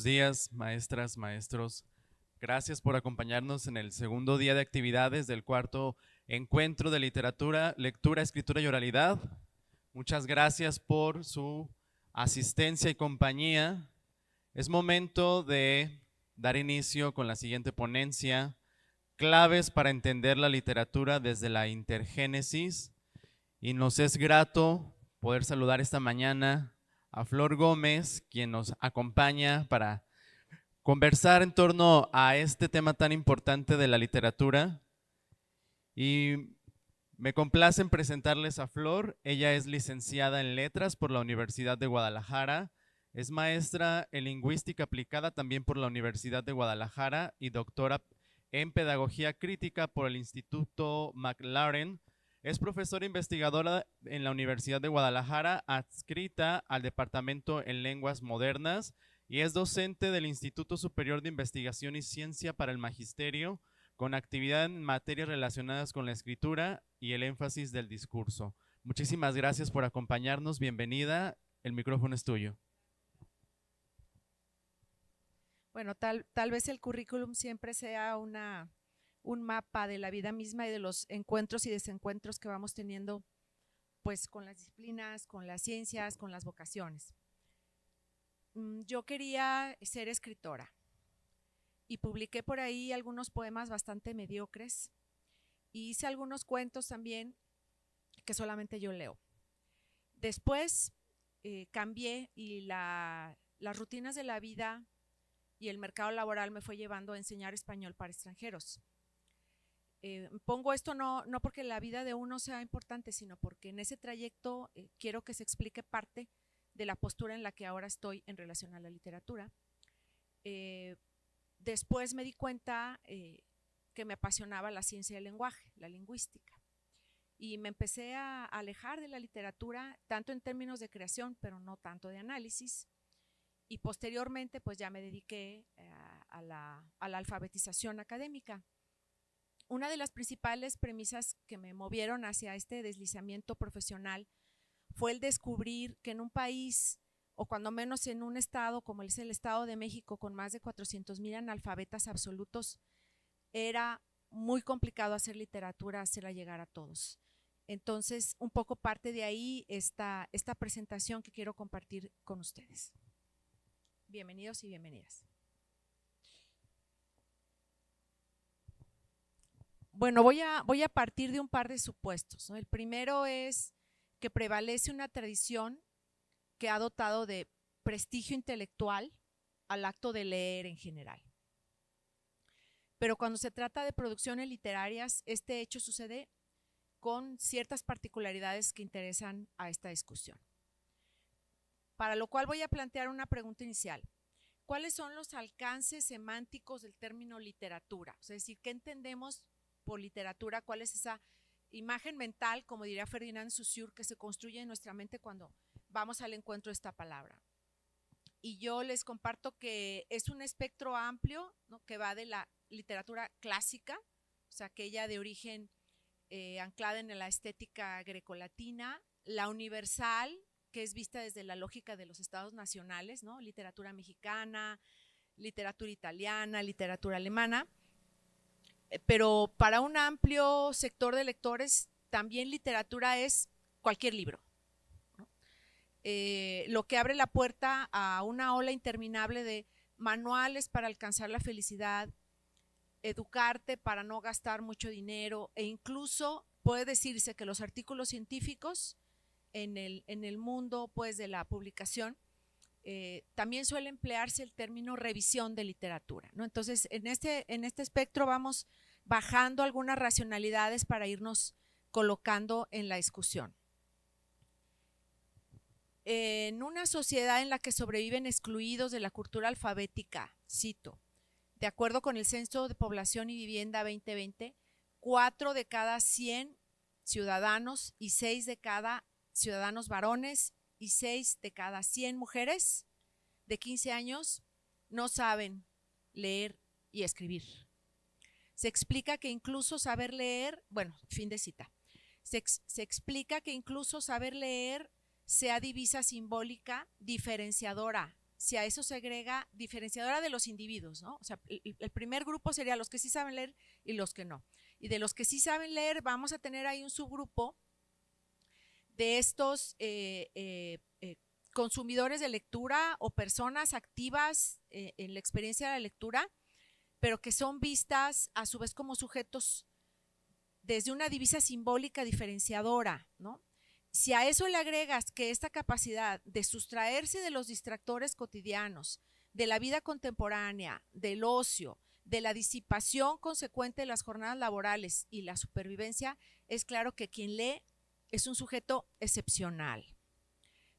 Buenos días, maestras, maestros. Gracias por acompañarnos en el segundo día de actividades del cuarto encuentro de literatura, lectura, escritura y oralidad. Muchas gracias por su asistencia y compañía. Es momento de dar inicio con la siguiente ponencia: claves para entender la literatura desde la intergénesis. Y nos es grato poder saludar esta mañana a Flor Gómez, quien nos acompaña para conversar en torno a este tema tan importante de la literatura. Y me complace en presentarles a Flor. Ella es licenciada en Letras por la Universidad de Guadalajara, es maestra en Lingüística Aplicada también por la Universidad de Guadalajara y doctora en Pedagogía Crítica por el Instituto Maclaren. Es profesora investigadora en la Universidad de Guadalajara, adscrita al Departamento en Lenguas Modernas, y es docente del Instituto Superior de Investigación y Ciencia para el Magisterio, con actividad en materias relacionadas con la escritura y el énfasis del discurso. Muchísimas gracias por acompañarnos, bienvenida, el micrófono es tuyo. Bueno, tal vez el currículum siempre sea un mapa de la vida misma y de los encuentros y desencuentros que vamos teniendo pues con las disciplinas, con las ciencias, con las vocaciones. Yo quería ser escritora y publiqué por ahí algunos poemas bastante mediocres y hice algunos cuentos también que solamente yo leo. Después cambié y las rutinas de la vida y el mercado laboral me fue llevando a enseñar español para extranjeros. Pongo esto no porque la vida de uno sea importante, sino porque en ese trayecto quiero que se explique parte de la postura en la que ahora estoy en relación a la literatura. Después me di cuenta que me apasionaba la ciencia del lenguaje, la lingüística, y me empecé a alejar de la literatura, tanto en términos de creación, pero no tanto de análisis. Y posteriormente pues ya me dediqué a la alfabetización académica. Una de las principales premisas que me movieron hacia este deslizamiento profesional fue el descubrir que en un país, o cuando menos en un estado como es el Estado de México, con más de 400,000 analfabetas absolutos, era muy complicado hacer literatura, hacerla llegar a todos. Entonces, un poco parte de ahí esta presentación que quiero compartir con ustedes. Bienvenidos y bienvenidas. Bueno, voy a partir de un par de supuestos, ¿no? El primero es que prevalece una tradición que ha dotado de prestigio intelectual al acto de leer en general. Pero cuando se trata de producciones literarias, este hecho sucede con ciertas particularidades que interesan a esta discusión. Para lo cual voy a plantear una pregunta inicial. ¿Cuáles son los alcances semánticos del término literatura? Es decir, ¿qué entendemos por literatura? ¿Cuál es esa imagen mental, como diría Ferdinand Saussure, que se construye en nuestra mente cuando vamos al encuentro de esta palabra? Y yo les comparto que es un espectro amplio, ¿no?, que va de la literatura clásica, o sea, aquella de origen anclada en la estética grecolatina, la universal, que es vista desde la lógica de los estados nacionales, ¿no?, literatura mexicana, literatura italiana, literatura alemana, pero para un amplio sector de lectores también literatura es cualquier libro, ¿no? Lo que abre la puerta a una ola interminable de manuales para alcanzar la felicidad, educarte para no gastar mucho dinero, e incluso puede decirse que los artículos científicos en el mundo pues de la publicación también suele emplearse el término revisión de literatura, ¿no? Entonces en este espectro vamos bajando algunas racionalidades para irnos colocando en la discusión. En una sociedad en la que sobreviven excluidos de la cultura alfabética, cito, de acuerdo con el Censo de Población y Vivienda 2020, 4 de cada 100 ciudadanos y 6 de cada ciudadanos varones y 6 de cada 100 mujeres de 15 años no saben leer y escribir. Se explica que incluso saber leer, bueno, fin de cita, se explica que incluso saber leer sea divisa simbólica diferenciadora, si a eso se agrega diferenciadora de los individuos, ¿no? O sea, el primer grupo sería los que sí saben leer y los que no. Y de los que sí saben leer, vamos a tener ahí un subgrupo de estos consumidores de lectura o personas activas en la experiencia de la lectura, pero que son vistas a su vez como sujetos desde una divisa simbólica diferenciadora, ¿no? Si a eso le agregas que esta capacidad de sustraerse de los distractores cotidianos, de la vida contemporánea, del ocio, de la disipación consecuente de las jornadas laborales y la supervivencia, es claro que quien lee es un sujeto excepcional.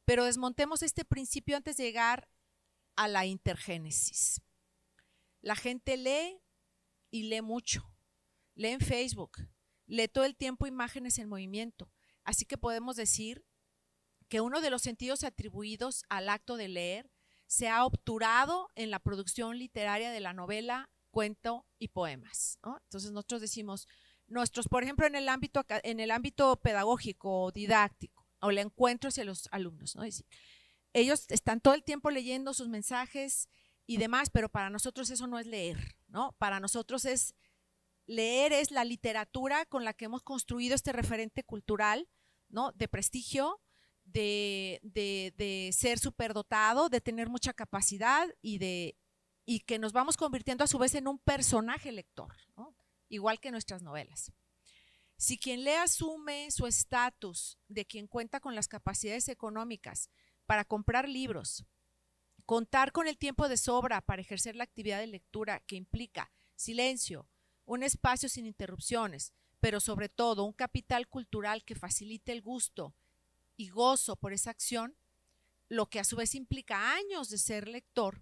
Pero desmontemos este principio antes de llegar a la intergénesis. La gente lee y lee mucho, lee en Facebook, lee todo el tiempo imágenes en movimiento. Así que podemos decir que uno de los sentidos atribuidos al acto de leer se ha obturado en la producción literaria de la novela, cuento y poemas, ¿no? Entonces nosotros decimos, por ejemplo, en el ámbito pedagógico o didáctico, o el encuentro hacia los alumnos, ¿no? Es decir, ellos están todo el tiempo leyendo sus mensajes y demás, pero para nosotros eso no es leer, ¿no? Para nosotros leer es la literatura con la que hemos construido este referente cultural, ¿no? De prestigio, de ser superdotado, de tener mucha capacidad y que nos vamos convirtiendo a su vez en un personaje lector, ¿no? Igual que nuestras novelas. Si quien lee asume su estatus de quien cuenta con las capacidades económicas para comprar libros, contar con el tiempo de sobra para ejercer la actividad de lectura que implica silencio, un espacio sin interrupciones, pero sobre todo un capital cultural que facilite el gusto y gozo por esa acción, lo que a su vez implica años de ser lector,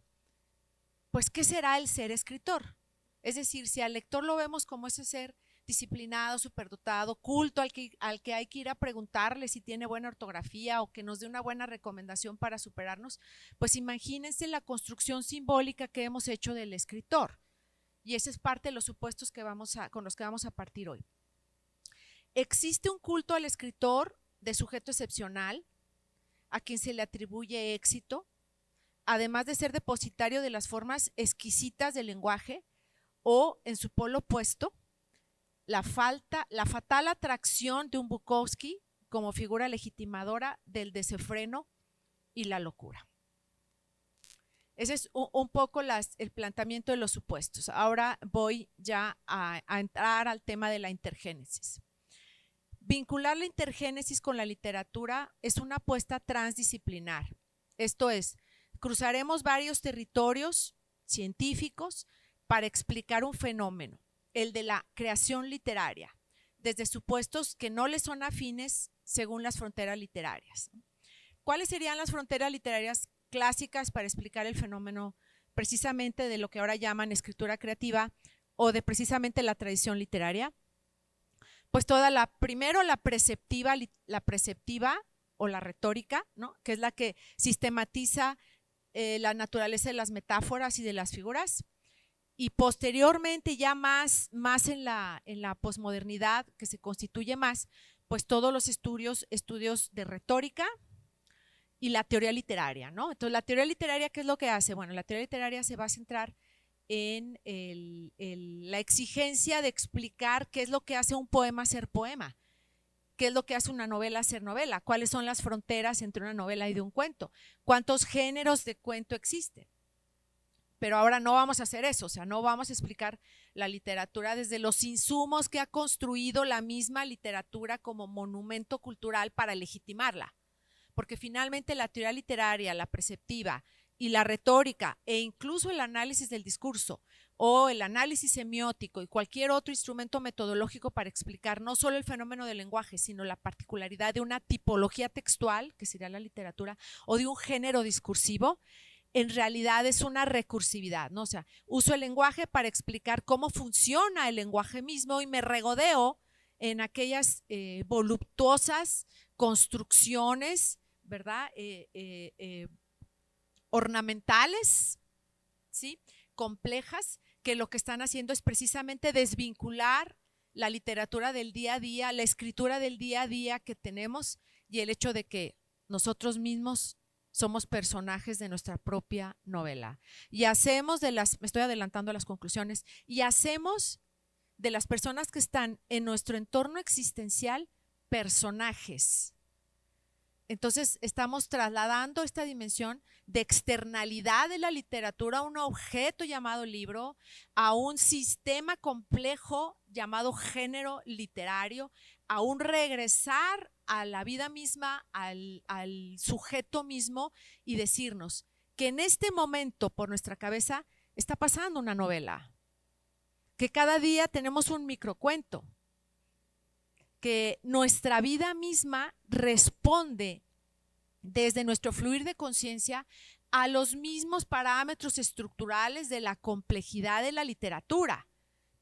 pues ¿qué será el ser escritor? Es decir, si al lector lo vemos como ese ser disciplinado, superdotado, culto, al que hay que ir a preguntarle si tiene buena ortografía o que nos dé una buena recomendación para superarnos, pues imagínense la construcción simbólica que hemos hecho del escritor. Y ese es parte de los supuestos con los que vamos a partir hoy. Existe un culto al escritor de sujeto excepcional, a quien se le atribuye éxito, además de ser depositario de las formas exquisitas del lenguaje, o en su polo opuesto, la fatal atracción de un Bukowski como figura legitimadora del desenfreno y la locura. Ese es un poco el planteamiento de los supuestos. Ahora voy ya a entrar al tema de la intergénesis. Vincular la intergénesis con la literatura es una apuesta transdisciplinar. Esto es, cruzaremos varios territorios científicos para explicar un fenómeno, el de la creación literaria, desde supuestos que no le son afines según las fronteras literarias. ¿Cuáles serían las fronteras literarias clásicas para explicar el fenómeno precisamente de lo que ahora llaman escritura creativa o de precisamente la tradición literaria? Pues primero la preceptiva o la retórica, ¿no? Que es la que sistematiza la naturaleza de las metáforas y de las figuras. Y posteriormente, ya más en la posmodernidad, que se constituye más, pues todos los estudios de retórica y la teoría literaria, ¿no? Entonces, la teoría literaria, ¿qué es lo que hace? Bueno, la teoría literaria se va a centrar en la exigencia de explicar qué es lo que hace un poema ser poema, qué es lo que hace una novela ser novela, cuáles son las fronteras entre una novela y de un cuento, cuántos géneros de cuento existen. Pero ahora no vamos a hacer eso, o sea, no vamos a explicar la literatura desde los insumos que ha construido la misma literatura como monumento cultural para legitimarla. Porque finalmente la teoría literaria, la preceptiva y la retórica e incluso el análisis del discurso o el análisis semiótico y cualquier otro instrumento metodológico para explicar no solo el fenómeno del lenguaje, sino la particularidad de una tipología textual, que sería la literatura, o de un género discursivo, en realidad es una recursividad, ¿no? O sea, uso el lenguaje para explicar cómo funciona el lenguaje mismo y me regodeo en aquellas voluptuosas construcciones, ¿verdad? Ornamentales, ¿sí? Complejas, que lo que están haciendo es precisamente desvincular la literatura del día a día, la escritura del día a día que tenemos y el hecho de que nosotros mismos somos personajes de nuestra propia novela. Y hacemos me estoy adelantando a las conclusiones, y hacemos de las personas que están en nuestro entorno existencial personajes. Entonces estamos trasladando esta dimensión de externalidad de la literatura a un objeto llamado libro, a un sistema complejo llamado género literario, a un regresar a la vida misma, al sujeto mismo, y decirnos que en este momento por nuestra cabeza está pasando una novela, que cada día tenemos un microcuento, que nuestra vida misma responde desde nuestro fluir de conciencia a los mismos parámetros estructurales de la complejidad de la literatura,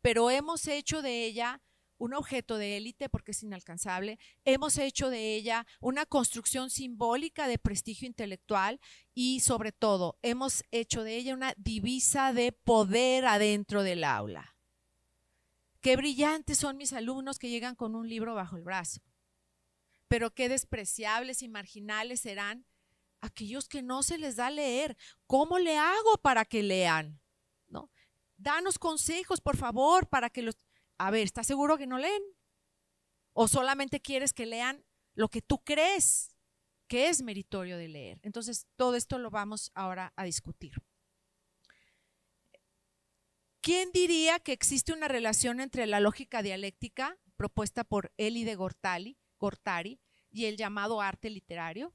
pero hemos hecho de ella un objeto de élite porque es inalcanzable, hemos hecho de ella una construcción simbólica de prestigio intelectual y sobre todo hemos hecho de ella una divisa de poder adentro del aula. Qué brillantes son mis alumnos que llegan con un libro bajo el brazo, pero qué despreciables y marginales serán aquellos que no se les da leer. ¿Cómo le hago para que lean? ¿No? Danos consejos, por favor, para que los... A ver, ¿estás seguro que no leen? ¿O solamente quieres que lean lo que tú crees que es meritorio de leer? Entonces, todo esto lo vamos ahora a discutir. ¿Quién diría que existe una relación entre la lógica dialéctica propuesta por Elie de Gortari y el llamado arte literario?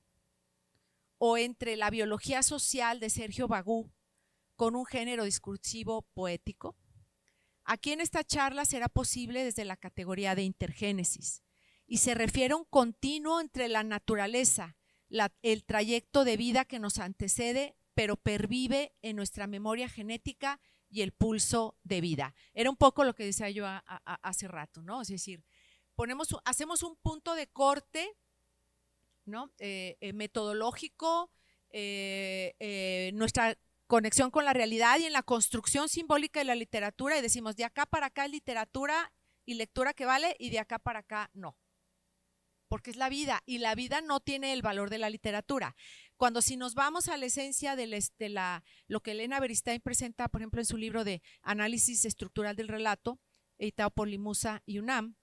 ¿O entre la biología social de Sergio Bagú con un género discursivo poético? Aquí en esta charla será posible desde la categoría de intergénesis y se refiere a un continuo entre la naturaleza, el trayecto de vida que nos antecede, pero pervive en nuestra memoria genética y el pulso de vida. Era un poco lo que decía yo hace rato, ¿no? Es decir, hacemos un punto de corte, ¿no? Metodológico, nuestra conexión con la realidad y en la construcción simbólica de la literatura, y decimos de acá para acá es literatura y lectura que vale y de acá para acá no, porque es la vida y la vida no tiene el valor de la literatura. Cuando si nos vamos a la esencia de lo que Elena Beristain presenta, por ejemplo, en su libro de Análisis Estructural del Relato, editado por Limusa y UNAM,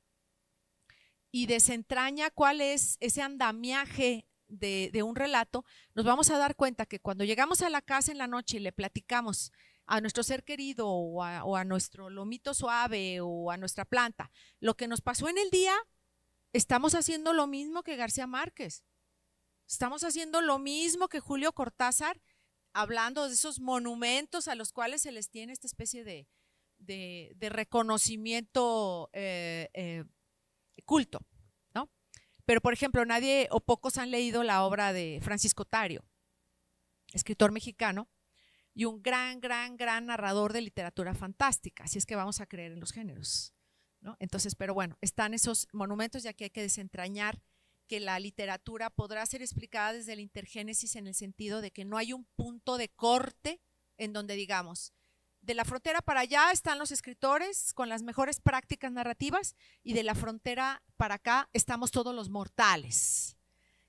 y desentraña cuál es ese andamiaje de un relato, nos vamos a dar cuenta que cuando llegamos a la casa en la noche y le platicamos a nuestro ser querido o a nuestro lomito suave o a nuestra planta lo que nos pasó en el día, estamos haciendo lo mismo que García Márquez, estamos haciendo lo mismo que Julio Cortázar, hablando de esos monumentos a los cuales se les tiene esta especie de reconocimiento culto, ¿no? Pero, por ejemplo, nadie o pocos han leído la obra de Francisco Tario, escritor mexicano y un gran narrador de literatura fantástica, así es que vamos a creer en los géneros, ¿no? Entonces, pero bueno, están esos monumentos, ya que hay que desentrañar que la literatura podrá ser explicada desde la intergénesis en el sentido de que no hay un punto de corte en donde digamos, de la frontera para allá están los escritores con las mejores prácticas narrativas y de la frontera para acá estamos todos los mortales,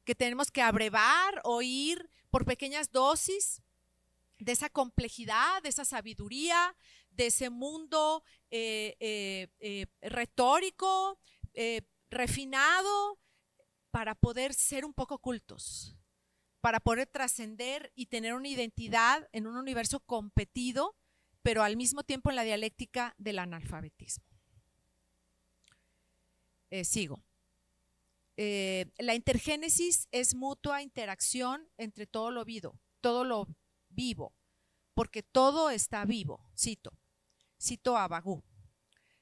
que tenemos que abrevar o ir por pequeñas dosis de esa complejidad, de esa sabiduría, de ese mundo retórico, refinado, para poder ser un poco cultos, para poder trascender y tener una identidad en un universo competido, pero al mismo tiempo en la dialéctica del analfabetismo. Sigo. La intergénesis es mutua interacción entre todo lo vivo, porque todo está vivo, cito a Bagú.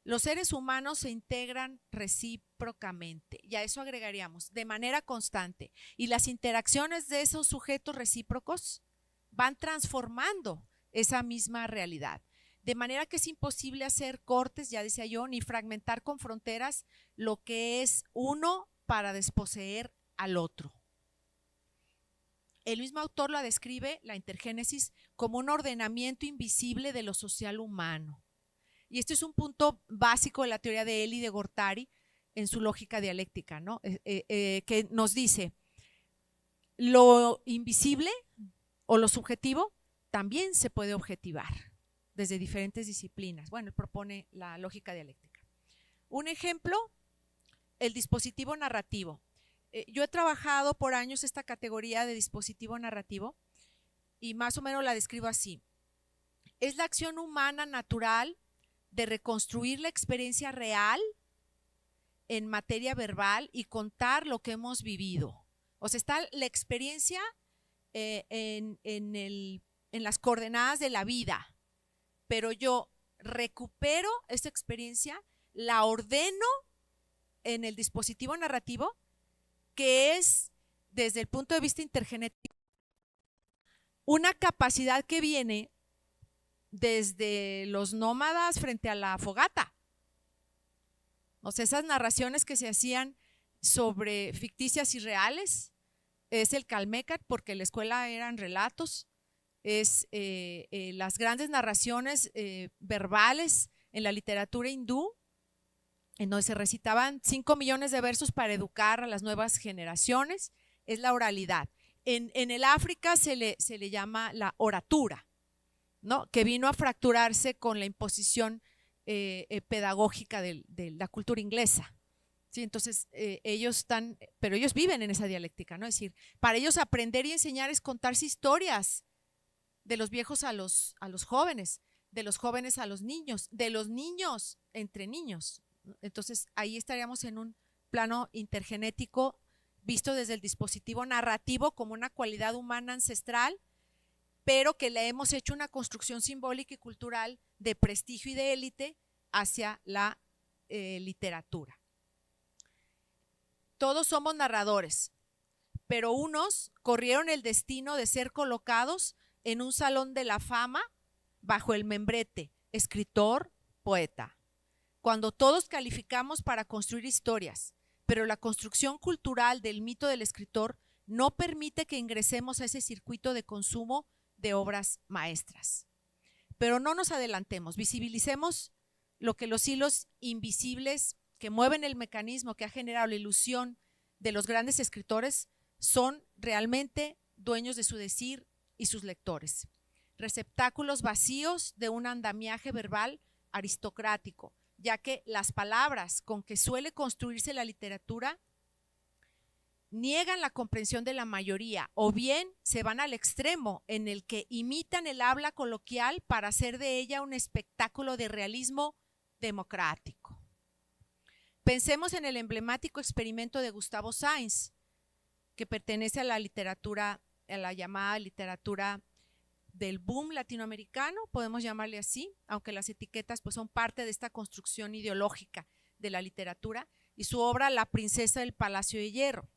Los seres humanos se integran recíprocamente, y a eso agregaríamos, de manera constante, y las interacciones de esos sujetos recíprocos van transformando esa misma realidad. De manera que es imposible hacer cortes, ya decía yo, ni fragmentar con fronteras lo que es uno para desposeer al otro. El mismo autor la describe, la intergénesis, como un ordenamiento invisible de lo social humano. Y este es un punto básico de la teoría de Elie de Gortari en su lógica dialéctica, ¿no? Que nos dice, lo invisible o lo subjetivo también se puede objetivar desde diferentes disciplinas. Bueno, él propone la lógica dialéctica. Un ejemplo, el dispositivo narrativo. Yo he trabajado por años esta categoría de dispositivo narrativo y más o menos la describo así. Es la acción humana natural de reconstruir la experiencia real en materia verbal y contar lo que hemos vivido. O sea, está la experiencia en las coordenadas de la vida, pero yo recupero esta experiencia, la ordeno en el dispositivo narrativo, que es, desde el punto de vista intergenético, una capacidad que viene desde los nómadas frente a la fogata. O sea, esas narraciones que se hacían sobre ficticias y reales, es el Calmecat, porque en la escuela eran relatos, es las grandes narraciones verbales en la literatura hindú, en donde se recitaban 5 millones de versos para educar a las nuevas generaciones, es la oralidad. En el África se le llama la oratura, ¿no? Que vino a fracturarse con la imposición pedagógica de la cultura inglesa. ¿Sí? Entonces, ellos viven en esa dialéctica, ¿no? Es decir, para ellos aprender y enseñar es contarse historias de los viejos a los jóvenes, de los jóvenes a los niños, de los niños entre niños. Entonces, ahí estaríamos en un plano intergenético visto desde el dispositivo narrativo como una cualidad humana ancestral, pero que le hemos hecho una construcción simbólica y cultural de prestigio y de élite hacia la literatura. Todos somos narradores, pero unos corrieron el destino de ser colocados en un salón de la fama bajo el membrete, escritor, poeta. Cuando todos calificamos para construir historias, pero la construcción cultural del mito del escritor no permite que ingresemos a ese circuito de consumo de obras maestras. Pero no nos adelantemos, visibilicemos lo que los hilos invisibles que mueven el mecanismo que ha generado la ilusión de los grandes escritores son realmente dueños de su decir y sus lectores. Receptáculos vacíos de un andamiaje verbal aristocrático, ya que las palabras con que suele construirse la literatura niegan la comprensión de la mayoría o bien se van al extremo en el que imitan el habla coloquial para hacer de ella un espectáculo de realismo democrático. Pensemos en el emblemático experimento de Gustavo Sainz, que pertenece a la literatura, a la llamada literatura del boom latinoamericano, podemos llamarle así, aunque las etiquetas pues son parte de esta construcción ideológica de la literatura, y su obra La princesa del Palacio de Hierro,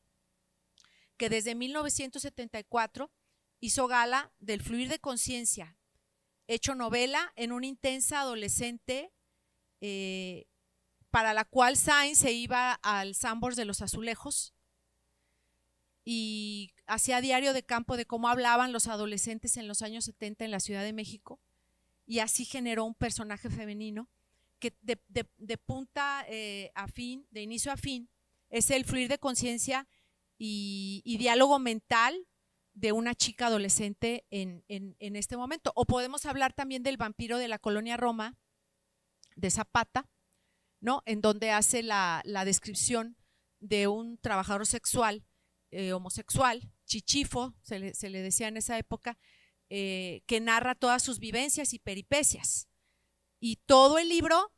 que desde 1974 hizo gala del fluir de conciencia, hecho novela en una intensa adolescente para la cual Sainz se iba al Sambors de los Azulejos y hacía diario de campo de cómo hablaban los adolescentes en los años 70 en la Ciudad de México, y así generó un personaje femenino que de punta a fin, de inicio a fin, es el fluir de conciencia y diálogo mental de una chica adolescente en este momento. O podemos hablar también del vampiro de la colonia Roma, de Zapata, ¿no? En donde hace la descripción de un trabajador sexual homosexual, chichifo, se le decía en esa época, que narra todas sus vivencias y peripecias. Y todo el libro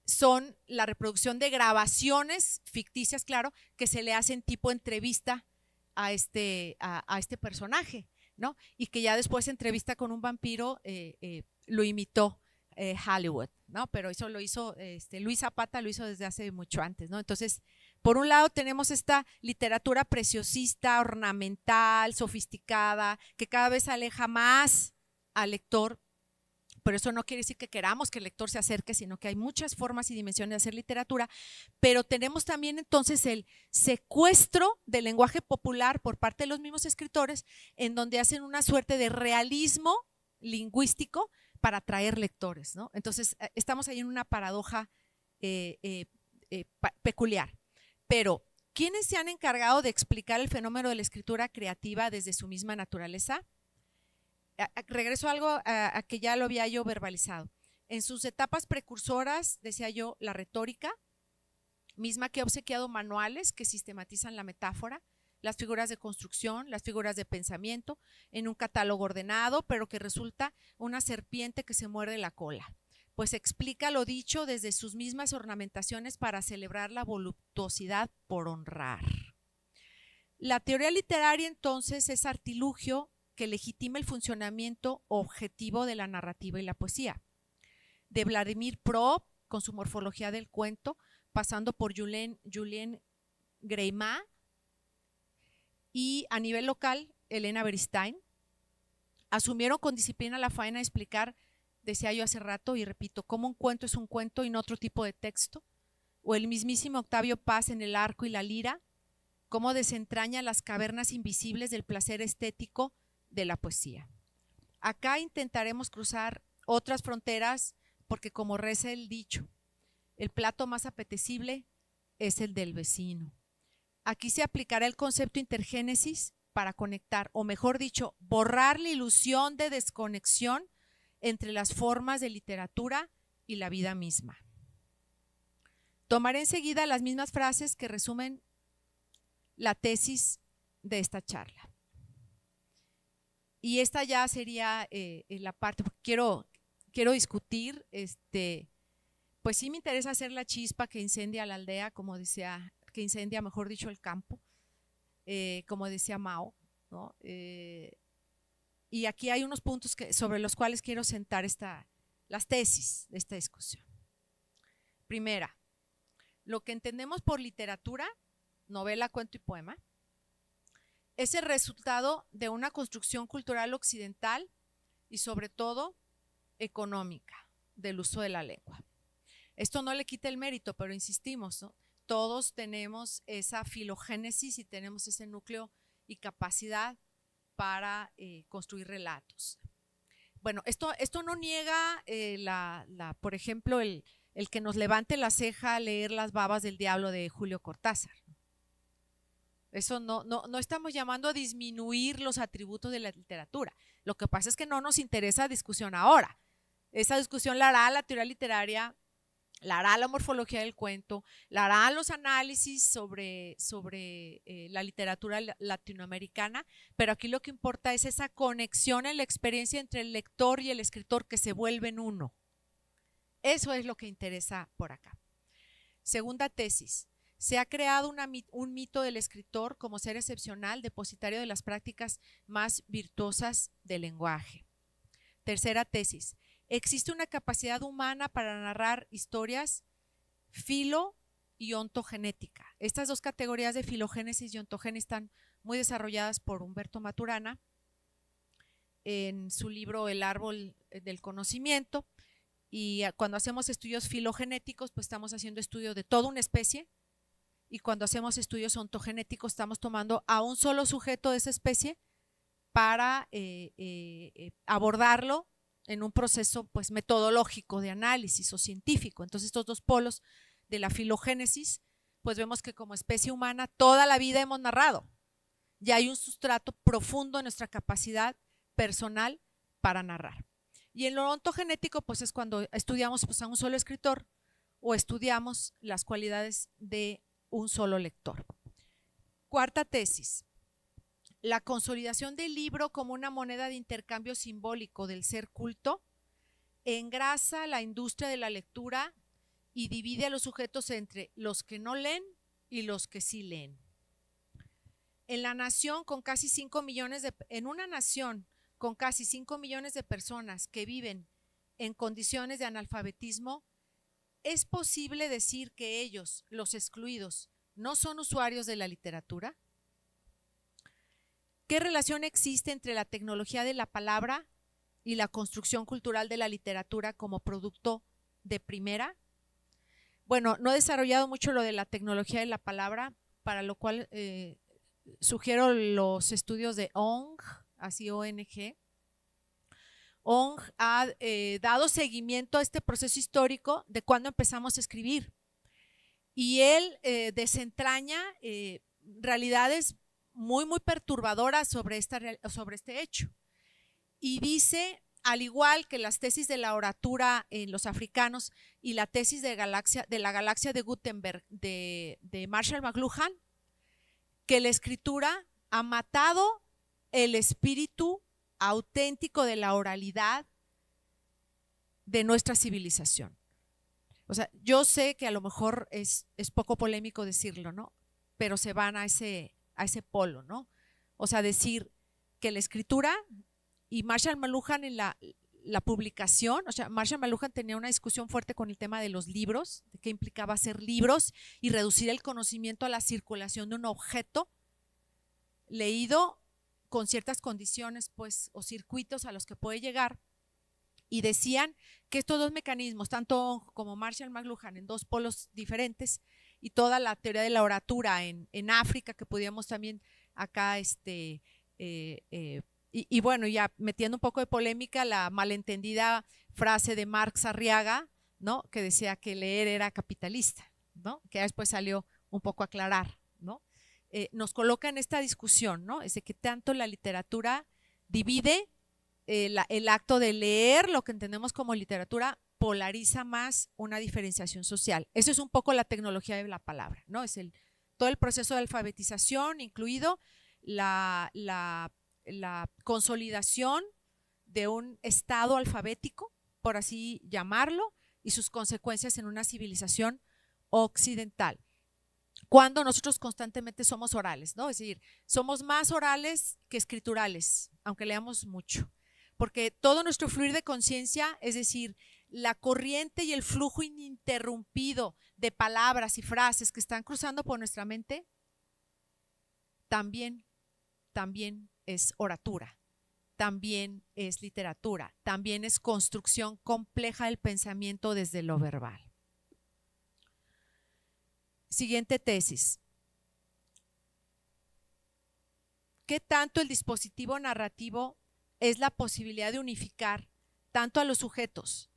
son la reproducción de grabaciones ficticias, claro, que se le hacen tipo entrevista a este personaje, ¿no? Y que ya después entrevista con un vampiro lo imitó Hollywood, ¿no? Pero eso lo hizo Luis Zapata, lo hizo desde hace mucho antes, ¿no? Entonces, por un lado tenemos esta literatura preciosista, ornamental, sofisticada, que cada vez aleja más al lector, pero eso no quiere decir que queramos que el lector se acerque, sino que hay muchas formas y dimensiones de hacer literatura, pero tenemos también entonces el secuestro del lenguaje popular por parte de los mismos escritores, en donde hacen una suerte de realismo lingüístico para atraer lectores, ¿no? Entonces, estamos ahí en una paradoja peculiar. Pero, ¿quiénes se han encargado de explicar el fenómeno de la escritura creativa desde su misma naturaleza? Regreso a algo a que ya lo había yo verbalizado. En sus etapas precursoras, decía yo, la retórica, misma que ha obsequiado manuales que sistematizan la metáfora, las figuras de construcción, las figuras de pensamiento, en un catálogo ordenado, pero que resulta una serpiente que se muerde la cola, pues explica lo dicho desde sus mismas ornamentaciones para celebrar la voluptuosidad por honrar. La teoría literaria, entonces, es artilugio que legitima el funcionamiento objetivo de la narrativa y la poesía. De Vladimir Propp, con su morfología del cuento, pasando por Julien Greimat, y a nivel local, Elena Beristain, asumieron con disciplina la faena de explicar, decía yo hace rato y repito, cómo un cuento es un cuento y no otro tipo de texto, o el mismísimo Octavio Paz en El arco y la lira, cómo desentraña las cavernas invisibles del placer estético de la poesía. Acá intentaremos cruzar otras fronteras porque, como reza el dicho, el plato más apetecible es el del vecino. Aquí se aplicará el concepto intergénesis para conectar, o mejor dicho, borrar la ilusión de desconexión entre las formas de literatura y la vida misma. Tomaré enseguida las mismas frases que resumen la tesis de esta charla. Y esta ya sería la parte, porque quiero discutir, pues sí me interesa hacer la chispa que incendia la aldea, como decía, que incendia, mejor dicho, el campo, como decía Mao, ¿no? Y aquí hay unos puntos sobre los cuales quiero sentar las tesis de esta discusión. Primera, lo que entendemos por literatura, novela, cuento y poema, es el resultado de una construcción cultural occidental y sobre todo económica del uso de la lengua. Esto no le quita el mérito, pero insistimos, ¿no? Todos tenemos esa filogénesis y tenemos ese núcleo y capacidad para construir relatos. Bueno, esto no niega, por ejemplo, el que nos levante la ceja a leer Las babas del diablo de Julio Cortázar. Eso no estamos llamando a disminuir los atributos de la literatura. Lo que pasa es que no nos interesa discusión ahora. Esa discusión la hará la teoría literaria, la hará la morfología del cuento, la harán los análisis sobre la literatura latinoamericana, pero aquí lo que importa es esa conexión en la experiencia entre el lector y el escritor que se vuelven uno. Eso es lo que interesa por acá. Segunda tesis. Se ha creado un mito del escritor como ser excepcional, depositario de las prácticas más virtuosas del lenguaje. Tercera tesis. Existe una capacidad humana para narrar historias filo y ontogenética. Estas dos categorías de filogénesis y ontogénesis están muy desarrolladas por Humberto Maturana en su libro El árbol del conocimiento, y cuando hacemos estudios filogenéticos pues estamos haciendo estudio de toda una especie, y cuando hacemos estudios ontogenéticos estamos tomando a un solo sujeto de esa especie para abordarlo en un proceso pues metodológico de análisis o científico. Entonces estos dos polos de la filogénesis, pues vemos que como especie humana toda la vida hemos narrado. Ya hay un sustrato profundo en nuestra capacidad personal para narrar. Y en lo ontogenético pues es cuando estudiamos pues a un solo escritor o estudiamos las cualidades de un solo lector. Cuarta tesis. La consolidación del libro como una moneda de intercambio simbólico del ser culto engrasa la industria de la lectura y divide a los sujetos entre los que no leen y los que sí leen. En una nación con casi 5 millones de personas que viven en condiciones de analfabetismo, ¿es posible decir que ellos, los excluidos, no son usuarios de la literatura? ¿Qué relación existe entre la tecnología de la palabra y la construcción cultural de la literatura como producto de primera? Bueno, no he desarrollado mucho lo de la tecnología de la palabra, para lo cual sugiero los estudios de Ong, así ONG. Ong ha dado seguimiento a este proceso histórico de cuando empezamos a escribir. y él desentraña realidades muy, muy perturbadoras sobre este hecho. Y dice, al igual que las tesis de la oratura en los africanos y la tesis de la galaxia de Gutenberg de Marshall McLuhan, que la escritura ha matado el espíritu auténtico de la oralidad de nuestra civilización. O sea, yo sé que a lo mejor es poco polémico decirlo, ¿no? Pero se van a ese polo, ¿no? O sea, decir que la escritura, y Marshall McLuhan en la publicación, o sea, Marshall McLuhan tenía una discusión fuerte con el tema de los libros, de qué implicaba hacer libros y reducir el conocimiento a la circulación de un objeto leído con ciertas condiciones, pues, o circuitos a los que puede llegar. Y decían que estos dos mecanismos, tanto como Marshall McLuhan en dos polos diferentes, y toda la teoría de la oratura en África, que podíamos también acá, y bueno, ya metiendo un poco de polémica, la malentendida frase de Marx Arriaga, ¿no? Que decía que leer era capitalista, ¿no? Que después salió un poco a aclarar, ¿no? Nos coloca en esta discusión, ¿no? Es de que tanto la literatura divide el acto de leer, lo que entendemos como literatura, polariza más una diferenciación social. Eso es un poco la tecnología de la palabra, ¿no? Es todo el proceso de alfabetización, incluido la consolidación de un estado alfabético, por así llamarlo, y sus consecuencias en una civilización occidental. Cuando nosotros constantemente somos orales, ¿no? Es decir, somos más orales que escriturales, aunque leamos mucho. Porque todo nuestro fluir de conciencia, es decir, la corriente y el flujo ininterrumpido de palabras y frases que están cruzando por nuestra mente, también es oratura, también es literatura, también es construcción compleja del pensamiento desde lo verbal. Siguiente tesis. ¿Qué tanto el dispositivo narrativo es la posibilidad de unificar tanto a los sujetos,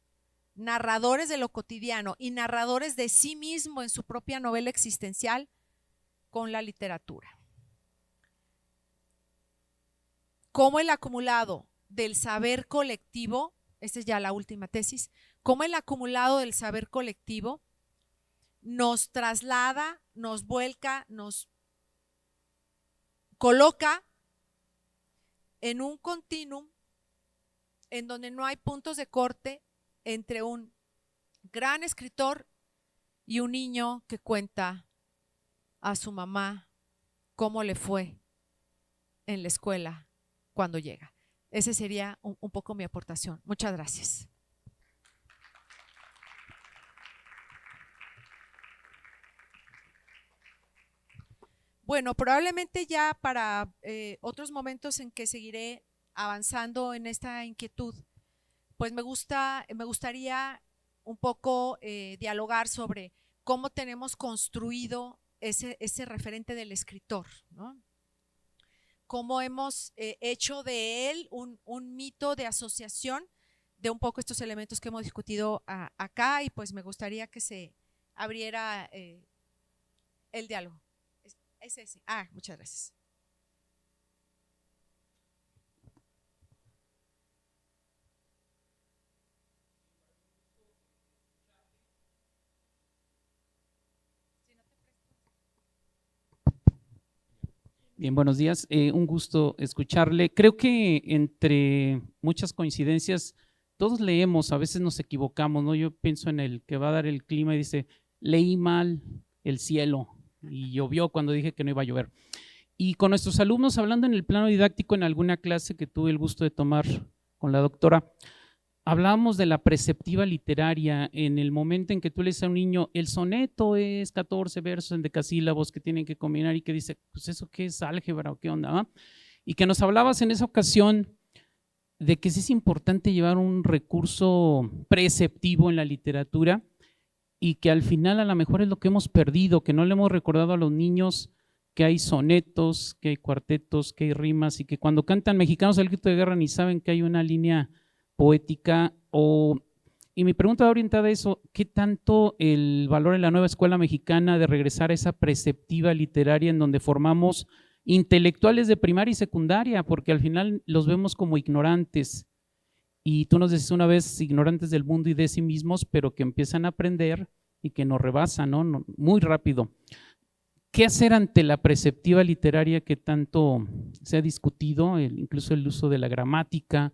narradores de lo cotidiano y narradores de sí mismo en su propia novela existencial, con la literatura? Cómo el acumulado del saber colectivo, esta es ya la última tesis, cómo el acumulado del saber colectivo nos traslada, nos vuelca, nos coloca en un continuum en donde no hay puntos de corte entre un gran escritor y un niño que cuenta a su mamá cómo le fue en la escuela cuando llega. Ese sería un poco mi aportación. Muchas gracias. Bueno, probablemente ya para otros momentos en que seguiré avanzando en esta inquietud, pues me gustaría un poco dialogar sobre cómo tenemos construido ese referente del escritor, ¿no? Cómo hemos hecho de él un mito de asociación de un poco estos elementos que hemos discutido acá, y pues me gustaría que se abriera el diálogo. Es ese. Muchas gracias. Bien, buenos días. Un gusto escucharle. Creo que entre muchas coincidencias, todos leemos, a veces nos equivocamos, ¿no? Yo pienso en el que va a dar el clima y dice, leí mal el cielo y llovió cuando dije que no iba a llover. Y con nuestros alumnos, hablando en el plano didáctico en alguna clase que tuve el gusto de tomar con la doctora, hablábamos de la preceptiva literaria en el momento en que tú le dices a un niño, el soneto es 14 versos en decasílabos que tienen que combinar, y que dice, pues eso qué es álgebra o qué onda, ¿no? Y que nos hablabas en esa ocasión de que sí es importante llevar un recurso preceptivo en la literatura, y que al final a lo mejor es lo que hemos perdido, que no le hemos recordado a los niños que hay sonetos, que hay cuartetos, que hay rimas, y que cuando cantan Mexicanos al grito de guerra ni saben que hay una línea poética, o Y mi pregunta va orientada a eso, ¿qué tanto el valor en la nueva escuela mexicana de regresar a esa preceptiva literaria en donde formamos intelectuales de primaria y secundaria? Porque al final los vemos como ignorantes. Y tú nos decías una vez, ignorantes del mundo y de sí mismos, pero que empiezan a aprender y que nos rebasan, ¿no? Muy rápido. ¿Qué hacer ante la preceptiva literaria que tanto se ha discutido, incluso el uso de la gramática,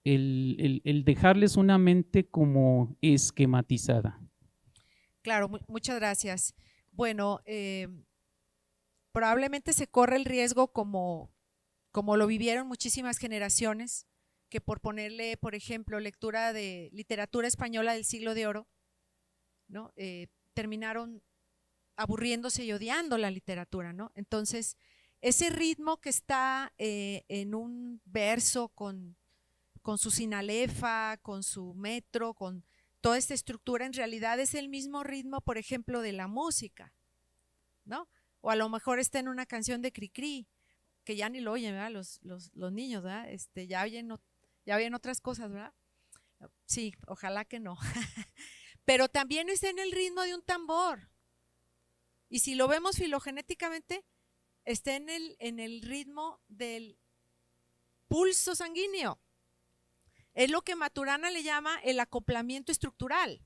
el dejarles una mente como esquematizada? Claro, muchas gracias. Bueno, probablemente se corre el riesgo como lo vivieron muchísimas generaciones, que por ponerle, por ejemplo, lectura de literatura española del Siglo de Oro, ¿no? Terminaron aburriéndose y odiando la literatura, ¿no? Entonces, ese ritmo que está en un verso con su sinalefa, con su metro, con toda esta estructura, en realidad es el mismo ritmo, por ejemplo, de la música, ¿no? O a lo mejor está en una canción de Cricri, que ya ni lo oyen, ¿verdad? Los niños, ¿verdad? Ya oyen otras cosas, ¿verdad? Sí, ojalá que no. Pero también está en el ritmo de un tambor. Y si lo vemos filogenéticamente, está en el ritmo del pulso sanguíneo. Es lo que Maturana le llama el acoplamiento estructural.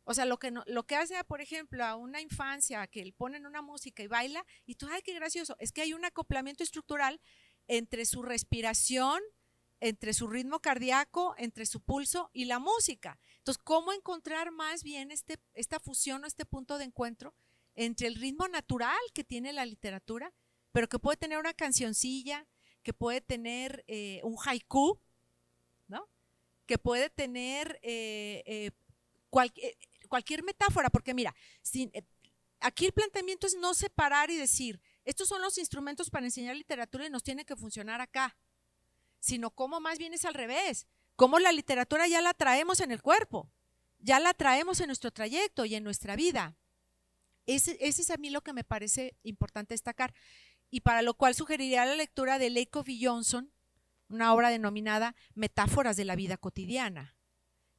O sea, lo que hace, por ejemplo, a una infancia que le ponen una música y baila, y tú, ay, qué gracioso, es que hay un acoplamiento estructural entre su respiración, entre su ritmo cardíaco, entre su pulso y la música. Entonces, ¿cómo encontrar más bien esta fusión o este punto de encuentro entre el ritmo natural que tiene la literatura, pero que puede tener una cancioncilla, que puede tener un haiku, ¿no? Que puede tener cualquier metáfora, porque mira, aquí el planteamiento es no separar y decir, estos son los instrumentos para enseñar literatura y nos tiene que funcionar acá, sino cómo más bien es al revés, cómo la literatura ya la traemos en el cuerpo, ya la traemos en nuestro trayecto y en nuestra vida. Ese es a mí lo que me parece importante destacar, y para lo cual sugeriría la lectura de Lakoff y Johnson, una obra denominada Metáforas de la vida cotidiana.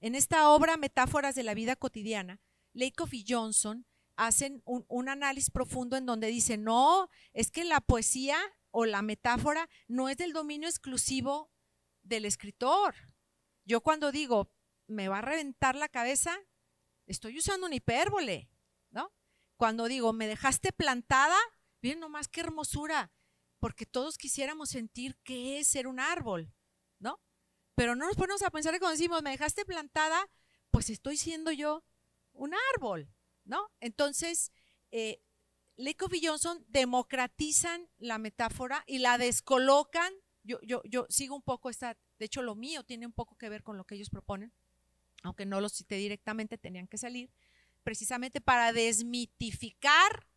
En esta obra, Metáforas de la vida cotidiana, Lakoff y Johnson hacen un análisis profundo en donde dicen, no, es que la poesía o la metáfora no es del dominio exclusivo del escritor. Yo cuando digo, me va a reventar la cabeza, estoy usando una hipérbole, ¿no? Cuando digo, me dejaste plantada, miren nomás qué hermosura, porque todos quisiéramos sentir qué es ser un árbol, ¿no? Pero no nos ponemos a pensar que cuando decimos, me dejaste plantada, pues estoy siendo yo un árbol, ¿no? Entonces, Lakoff y Johnson democratizan la metáfora y la descolocan. Yo sigo un poco de hecho lo mío tiene un poco que ver con lo que ellos proponen, aunque no lo cité directamente, tenían que salir, precisamente para desmitificar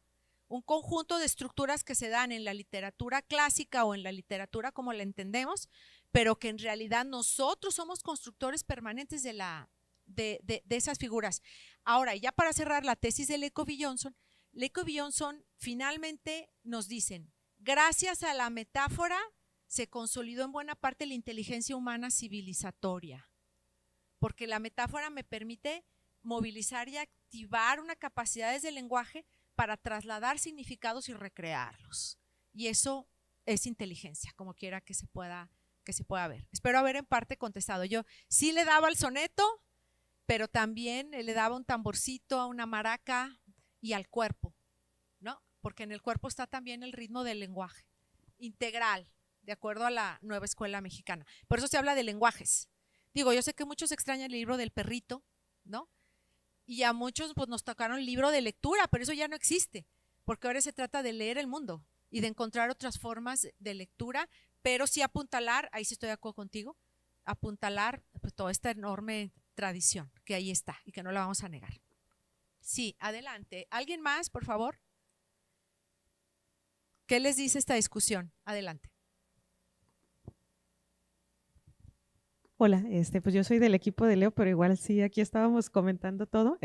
un conjunto de estructuras que se dan en la literatura clásica o en la literatura como la entendemos, pero que en realidad nosotros somos constructores permanentes de esas figuras. Ahora, ya para cerrar la tesis de Lakoff y Johnson finalmente nos dicen, gracias a la metáfora se consolidó en buena parte la inteligencia humana civilizatoria, porque la metáfora me permite movilizar y activar una capacidad desde el lenguaje para trasladar significados y recrearlos. Y eso es inteligencia, como quiera que se pueda ver. Espero haber en parte contestado. Yo sí le daba al soneto, pero también le daba un tamborcito, a una maraca y al cuerpo, ¿no? Porque en el cuerpo está también el ritmo del lenguaje integral, de acuerdo a la nueva escuela mexicana. Por eso se habla de lenguajes. Digo, yo sé que muchos extrañan el libro del perrito, ¿no? Y a muchos pues nos tocaron el libro de lectura, pero eso ya no existe, porque ahora se trata de leer el mundo y de encontrar otras formas de lectura, pero sí apuntalar, ahí sí estoy de acuerdo contigo, apuntalar pues, toda esta enorme tradición que ahí está y que no la vamos a negar. Sí, adelante. ¿Alguien más, por favor? ¿Qué les dice esta discusión? Adelante. Hola, pues yo soy del equipo de Leo, pero igual sí, aquí estábamos comentando todo.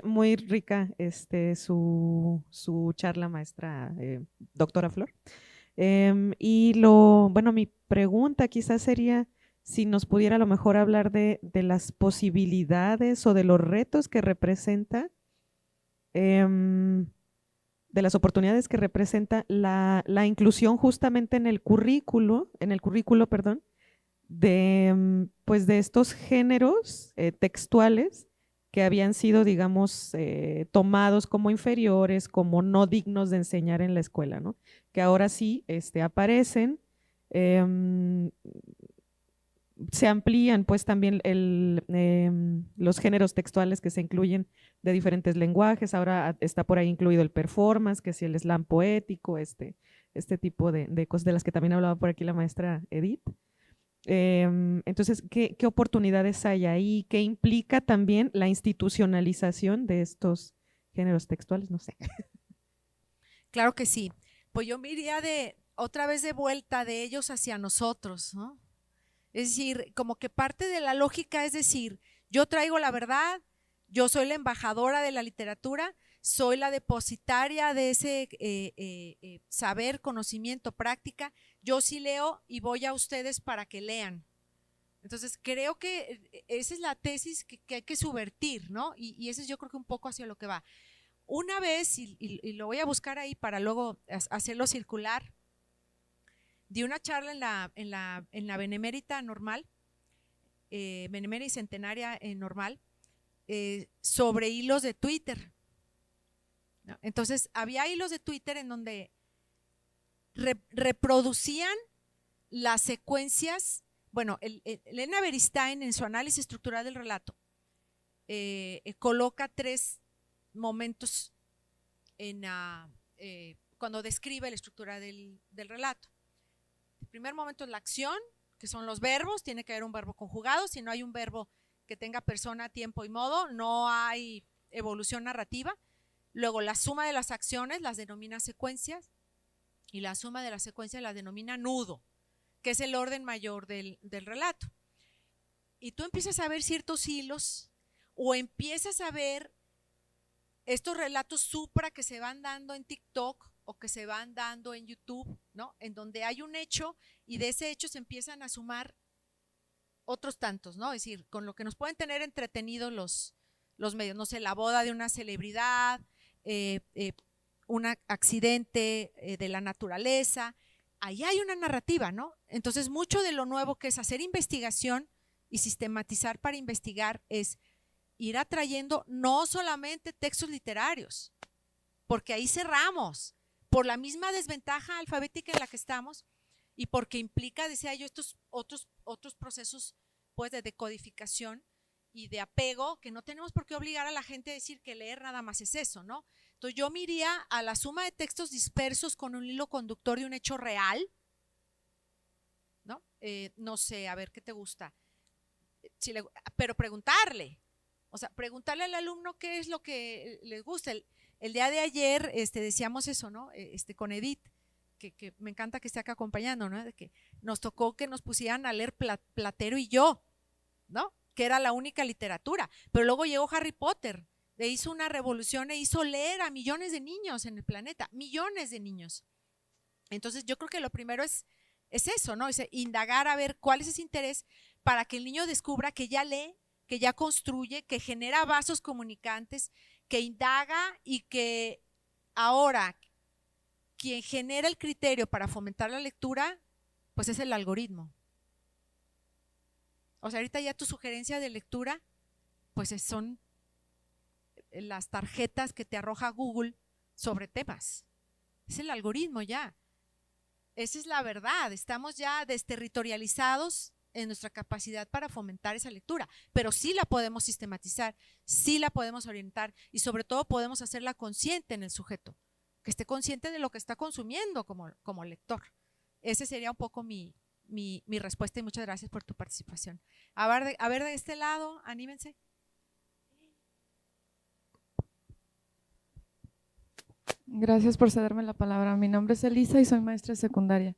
Muy rica su charla, maestra doctora Flor. Bueno, mi pregunta quizás sería, si nos pudiera a lo mejor hablar de las posibilidades o de los retos que representa, de las oportunidades que representa la inclusión justamente en el currículo, perdón, pues de estos géneros textuales que habían sido, digamos, tomados como inferiores, como no dignos de enseñar en la escuela, ¿no? Que ahora sí aparecen, se amplían pues también los géneros textuales que se incluyen de diferentes lenguajes. Ahora está por ahí incluido el performance, que es el slam poético, este tipo de cosas de las que también hablaba por aquí la maestra Edith. Entonces, ¿qué oportunidades hay ahí? ¿Qué implica también la institucionalización de estos géneros textuales? No sé. Claro que sí. Pues yo me iría otra vez de vuelta de ellos hacia nosotros, ¿no? Es decir, como que parte de la lógica es decir, yo traigo la verdad, yo soy la embajadora de la literatura, soy la depositaria de ese saber, conocimiento, práctica, yo sí leo y voy a ustedes para que lean. Entonces, creo que esa es la tesis que hay que subvertir, ¿no? Y eso es yo creo que un poco hacia lo que va. Una vez, y lo voy a buscar ahí para luego hacerlo circular, di una charla en la Benemérita normal, Benemérita y Centenaria normal, sobre hilos de Twitter, ¿no? Entonces, había hilos de Twitter en donde reproducían las secuencias. Bueno, Elena Beristain en su análisis estructural del relato coloca 3 momentos cuando describe la estructura del relato. El primer momento es la acción, que son los verbos, tiene que haber un verbo conjugado, si no hay un verbo que tenga persona, tiempo y modo, no hay evolución narrativa. Luego la suma de las acciones las denomina secuencias y la suma de las secuencias la denomina nudo, que es el orden mayor del relato. Y tú empiezas a ver ciertos hilos o empiezas a ver estos relatos supra que se van dando en TikTok o que se van dando en YouTube, ¿no? En donde hay un hecho y de ese hecho se empiezan a sumar otros tantos, ¿no? Es decir, con lo que nos pueden tener entretenidos los medios, no sé, la boda de una celebridad, un accidente de la naturaleza, ahí hay una narrativa, ¿no? Entonces, mucho de lo nuevo que es hacer investigación y sistematizar para investigar es ir atrayendo no solamente textos literarios, porque ahí cerramos, por la misma desventaja alfabética en la que estamos y porque implica, decía yo, estos otros procesos pues de decodificación y de apego, que no tenemos por qué obligar a la gente a decir que leer nada más es eso, ¿no? Entonces yo me iría a la suma de textos dispersos con un hilo conductor de un hecho real, ¿no? No sé, a ver, ¿qué te gusta? Pero preguntarle, o sea, preguntarle al alumno qué es lo que les gusta. El día de ayer decíamos eso, ¿no? Con Edith, que me encanta que esté acá acompañando, ¿no? De que nos tocó que nos pusieran a leer Platero y yo, ¿no? Que era la única literatura. Pero luego llegó Harry Potter, le hizo una revolución e hizo leer a millones de niños en el planeta, millones de niños. Entonces yo creo que lo primero es eso, ¿no? Es indagar a ver cuál es ese interés para que el niño descubra que ya lee, que ya construye, que genera vasos comunicantes, que indaga y que ahora quien genera el criterio para fomentar la lectura, pues es el algoritmo. O sea, ahorita ya tu sugerencia de lectura, pues son las tarjetas que te arroja Google sobre temas. Es el algoritmo ya. Esa es la verdad. Estamos ya desterritorializados en nuestra capacidad para fomentar esa lectura, pero sí la podemos sistematizar, sí la podemos orientar y sobre todo podemos hacerla consciente en el sujeto, que esté consciente de lo que está consumiendo como lector. Ese sería un poco mi respuesta y muchas gracias por tu participación. A ver de este lado, anímense. Gracias por cederme la palabra. Mi nombre es Elisa y soy maestra de secundaria.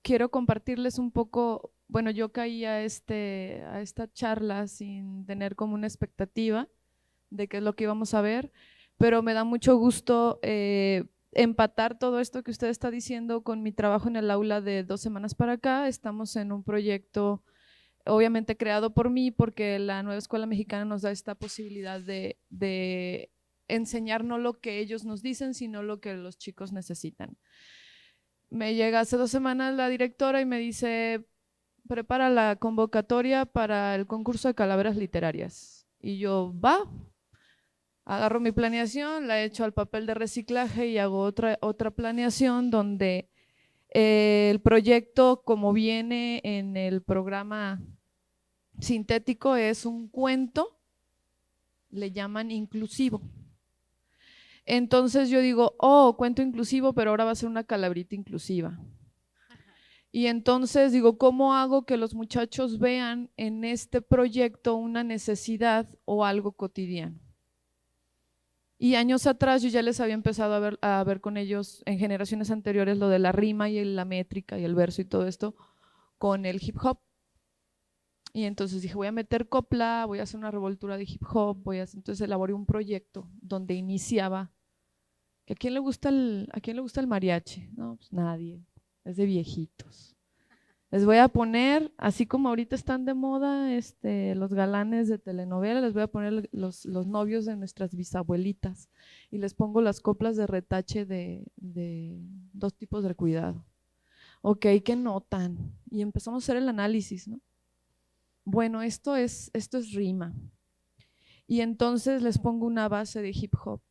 Quiero compartirles un poco, bueno, yo caí a esta charla sin tener como una expectativa de qué es lo que íbamos a ver, pero me da mucho gusto empatar todo esto que usted está diciendo con mi trabajo en el aula de 2 semanas para acá. Estamos en un proyecto obviamente creado por mí, porque la Nueva Escuela Mexicana nos da esta posibilidad de enseñar no lo que ellos nos dicen, sino lo que los chicos necesitan. Me llega hace 2 semanas la directora y me dice, prepara la convocatoria para el concurso de calaveras literarias. Y yo, va, agarro mi planeación, la echo al papel de reciclaje y hago otra planeación donde el proyecto, como viene en el programa sintético, es un cuento, le llaman inclusivo. Entonces yo digo, oh, cuento inclusivo, pero ahora va a ser una calaverita inclusiva. Y entonces digo, ¿cómo hago que los muchachos vean en este proyecto una necesidad o algo cotidiano? Y años atrás yo ya les había empezado a ver con ellos en generaciones anteriores lo de la rima y la métrica y el verso y todo esto con el hip hop. Y entonces dije, voy a meter copla, voy a hacer una revoltura de hip hop, entonces elaboré un proyecto donde iniciaba. ¿A quién le gusta el mariachi? No, pues nadie, es de viejitos. Les voy a poner, así como ahorita están de moda los galanes de telenovela, les voy a poner los novios de nuestras bisabuelitas y les pongo las coplas de retache de 2 tipos de cuidado. Ok, ¿qué notan? Y empezamos a hacer el análisis, ¿no? Bueno, esto es rima. Y entonces les pongo una base de hip hop.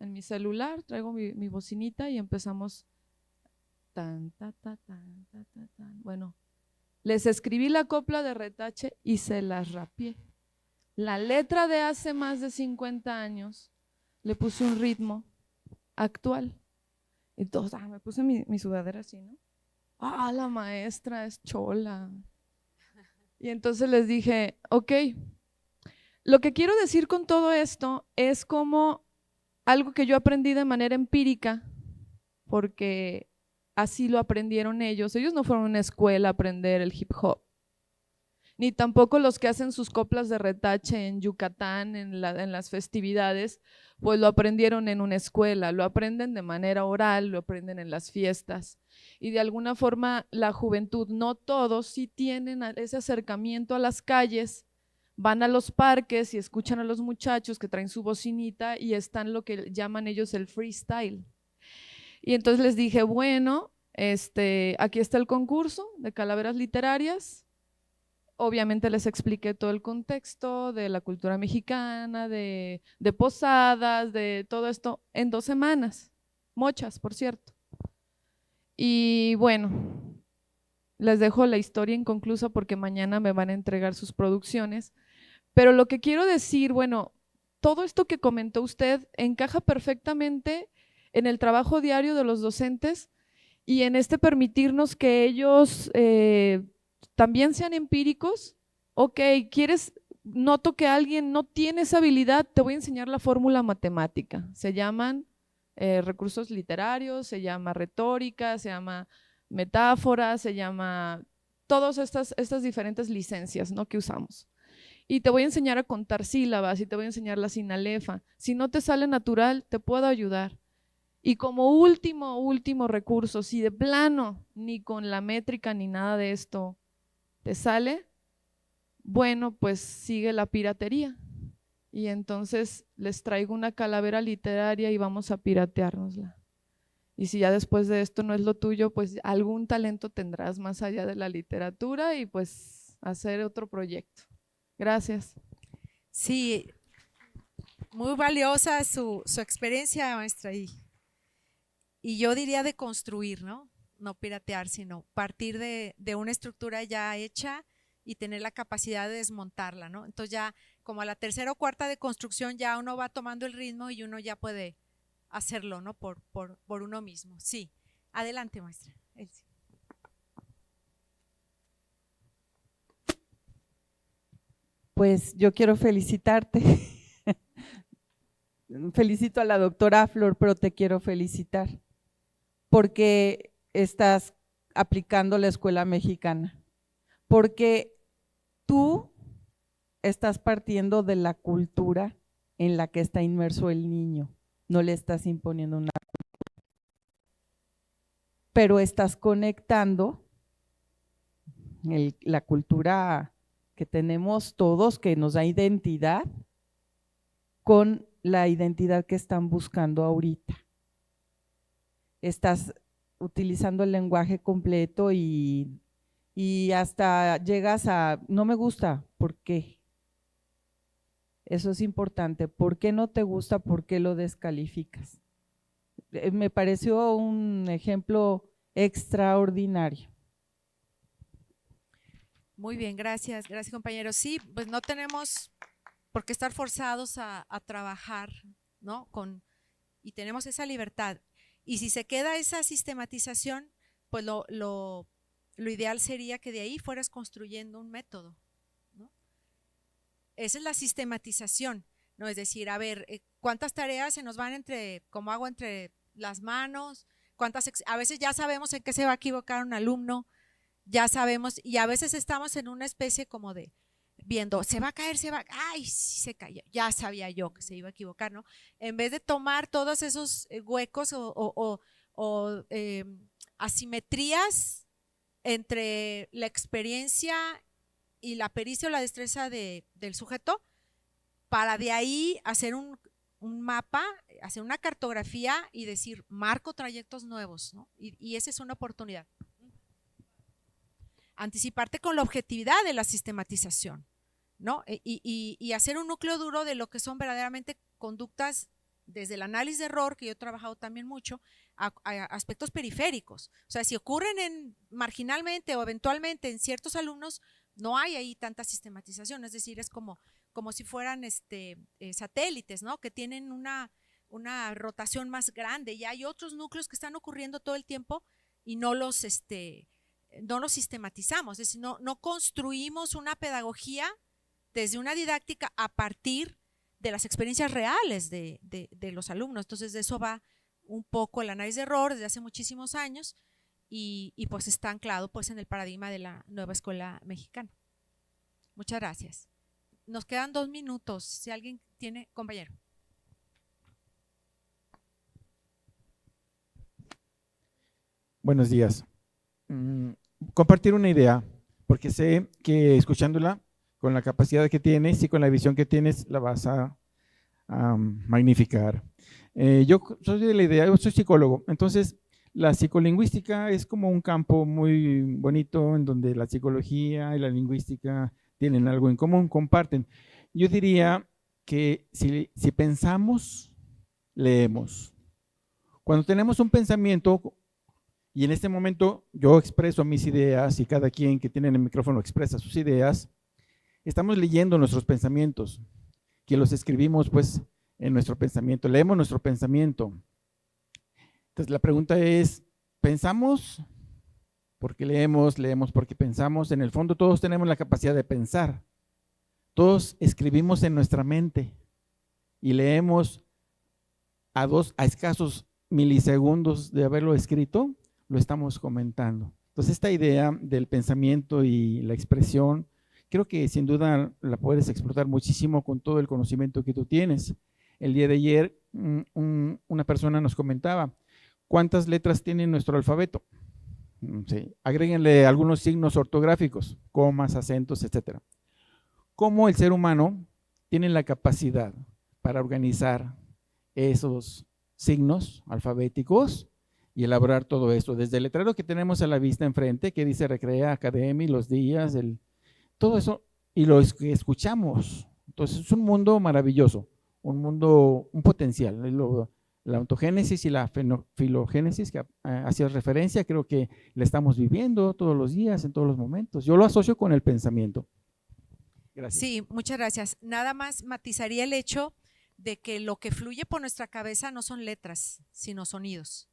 En mi celular traigo mi bocinita y empezamos tan, ta, ta, tan, ta, ta, tan. Bueno, les escribí la copla de retache y se las rapié. La letra de hace más de 50 años le puse un ritmo actual. Entonces, me puse mi sudadera así, ¿no? La maestra es chola. Y entonces les dije, ok, lo que quiero decir con todo esto es como algo que yo aprendí de manera empírica, porque así lo aprendieron ellos. Ellos no fueron a una escuela a aprender el hip hop, ni tampoco los que hacen sus coplas de retache en Yucatán, en las festividades, pues lo aprendieron en una escuela, lo aprenden de manera oral, lo aprenden en las fiestas. Y de alguna forma la juventud, no todos, sí tienen ese acercamiento a las calles, van a los parques y escuchan a los muchachos que traen su bocinita y están lo que llaman ellos el freestyle. Y entonces les dije, bueno, aquí está el concurso de calaveras literarias. Obviamente les expliqué todo el contexto de la cultura mexicana, de posadas, de todo esto en 2 semanas, mochas, por cierto. Y bueno, les dejo la historia inconclusa porque mañana me van a entregar sus producciones. Pero lo que quiero decir, bueno, todo esto que comentó usted encaja perfectamente en el trabajo diario de los docentes y en permitirnos que ellos también sean empíricos. Ok, noto que alguien no tiene esa habilidad, te voy a enseñar la fórmula matemática. Se llaman recursos literarios, se llama retórica, se llama metáfora, se llama todas estas diferentes licencias, ¿no?, que usamos. Y te voy a enseñar a contar sílabas y te voy a enseñar la sinalefa. Si no te sale natural, te puedo ayudar. Y como último recurso, si de plano ni con la métrica ni nada de esto te sale, bueno, pues sigue la piratería. Y entonces les traigo una calavera literaria y vamos a pirateárnosla. Y si ya después de esto no es lo tuyo, pues algún talento tendrás más allá de la literatura y pues hacer otro proyecto. Gracias. Sí, muy valiosa su experiencia, maestra. Y yo diría de construir, ¿no? No piratear, sino partir de una estructura ya hecha y tener la capacidad de desmontarla, ¿no? Entonces ya como a la 3ª o 4ª de construcción ya uno va tomando el ritmo y uno ya puede hacerlo, ¿no? Por uno mismo. Sí. Adelante, maestra. Elsie. Pues yo quiero felicitarte. Felicito a la doctora Flor, pero te quiero felicitar porque estás aplicando la escuela mexicana, porque tú estás partiendo de la cultura en la que está inmerso el niño, no le estás imponiendo una cultura. pero estás conectando la cultura que tenemos todos, que nos da identidad, con la identidad que están buscando ahorita. Estás utilizando el lenguaje completo y hasta llegas a, no me gusta, ¿por qué? Eso es importante. ¿Por qué no te gusta? ¿Por qué lo descalificas? Me pareció un ejemplo extraordinario. Muy bien, gracias, gracias compañeros. Sí, pues no tenemos por qué estar forzados a trabajar, ¿no? Y tenemos esa libertad. Y si se queda esa sistematización, pues lo ideal sería que de ahí fueras construyendo un método, ¿no? Esa es la sistematización, ¿no? Es decir, a ver, ¿cuántas tareas se nos van como agua entre las manos? A veces ya sabemos en qué se va a equivocar un alumno, ya sabemos, y a veces estamos en una especie como de viendo, se va a caer, ay, sí se cayó, ya sabía yo que se iba a equivocar, ¿no? En vez de tomar todos esos huecos o asimetrías entre la experiencia y la pericia o la destreza del sujeto, para de ahí hacer un mapa, hacer una cartografía y decir, marco trayectos nuevos, ¿no? Y esa es una oportunidad. Anticiparte con la objetividad de la sistematización, ¿no? Y hacer un núcleo duro de lo que son verdaderamente conductas desde el análisis de error, que yo he trabajado también mucho, a aspectos periféricos. O sea, si ocurren marginalmente o eventualmente en ciertos alumnos, no hay ahí tanta sistematización, es decir, es como si fueran satélites, ¿no? Que tienen una rotación más grande, y hay otros núcleos que están ocurriendo todo el tiempo y no los sistematizamos, es decir, no construimos una pedagogía desde una didáctica a partir de las experiencias reales de los alumnos. Entonces, de eso va un poco el análisis de error desde hace muchísimos años y pues está anclado pues en el paradigma de la nueva escuela mexicana. Muchas gracias. Nos quedan 2 minutos. Si alguien tiene, compañero. Buenos días. Compartir una idea, porque sé que escuchándola, con la capacidad que tienes y con la visión que tienes, la vas a magnificar. Yo soy de la idea, yo soy psicólogo, entonces la psicolingüística es como un campo muy bonito en donde la psicología y la lingüística tienen algo en común, comparten. Yo diría que si pensamos, leemos. Cuando tenemos un pensamiento, y en este momento yo expreso mis ideas y cada quien que tiene el micrófono expresa sus ideas, estamos leyendo nuestros pensamientos, que los escribimos pues en nuestro pensamiento, leemos nuestro pensamiento. Entonces la pregunta es, ¿pensamos? Porque leemos porque pensamos. En el fondo todos tenemos la capacidad de pensar. Todos escribimos en nuestra mente y leemos a escasos milisegundos de haberlo escrito, lo estamos comentando. Entonces esta idea del pensamiento y la expresión, creo que sin duda la puedes explotar muchísimo con todo el conocimiento que tú tienes. El día de ayer una persona nos comentaba, ¿cuántas letras tiene nuestro alfabeto? Sí, agréguenle algunos signos ortográficos, comas, acentos, etc. ¿Cómo el ser humano tiene la capacidad para organizar esos signos alfabéticos y elaborar todo esto? Desde el letrero que tenemos a la vista enfrente, que dice Recrea Academy, los días, todo eso, y lo que escuchamos. Entonces es un mundo maravilloso, un potencial. La ontogénesis y la filogénesis que hacías referencia, creo que la estamos viviendo todos los días, en todos los momentos. Yo lo asocio con el pensamiento. Gracias. Sí, muchas gracias. Nada más matizaría el hecho de que lo que fluye por nuestra cabeza no son letras, sino sonidos.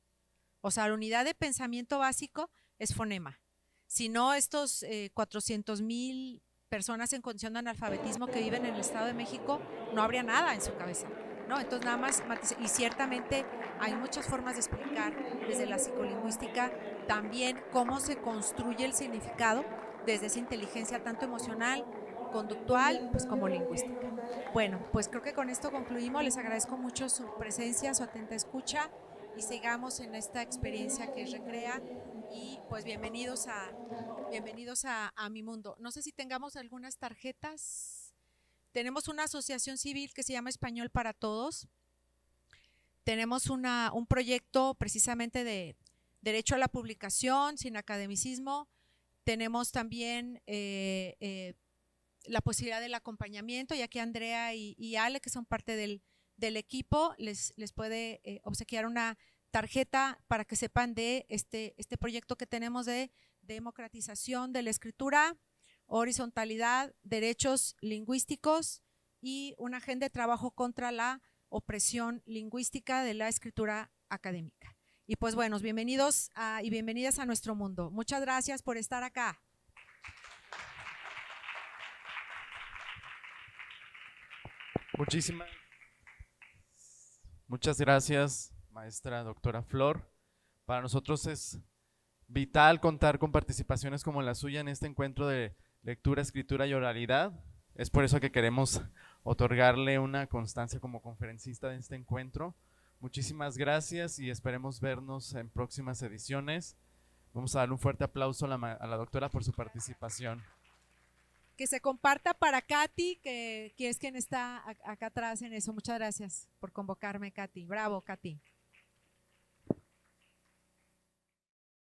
O sea, la unidad de pensamiento básico es fonema. Si no, estos 400,000 personas en condición de analfabetismo que viven en el Estado de México, no habría nada en su cabeza, ¿no? Entonces nada más, y ciertamente hay muchas formas de explicar desde la psicolingüística también cómo se construye el significado desde esa inteligencia tanto emocional, conductual, pues como lingüística. Bueno, pues creo que con esto concluimos. Les agradezco mucho su presencia, su atenta escucha y sigamos en esta experiencia que es Recrea. Y pues bienvenidos a mi mundo. No sé si tengamos algunas tarjetas. Tenemos una asociación civil que se llama Español para Todos. Tenemos un proyecto precisamente de derecho a la publicación sin academicismo. Tenemos también la posibilidad del acompañamiento, y aquí Andrea y Ale, que son parte del equipo, les puede obsequiar una tarjeta para que sepan de este proyecto que tenemos de democratización de la escritura, horizontalidad, derechos lingüísticos y una agenda de trabajo contra la opresión lingüística de la escritura académica. Y pues bueno, bienvenidos y bienvenidas a nuestro mundo. Muchas gracias por estar acá. Muchas gracias, maestra doctora Flor. Para nosotros es vital contar con participaciones como la suya en este encuentro de lectura, escritura y oralidad. Es por eso que queremos otorgarle una constancia como conferencista de este encuentro. Muchísimas gracias y esperemos vernos en próximas ediciones. Vamos a darle un fuerte aplauso a la doctora por su participación. Que se comparta para Katy, que es quien está acá atrás en eso. Muchas gracias por convocarme, Katy. Bravo, Katy.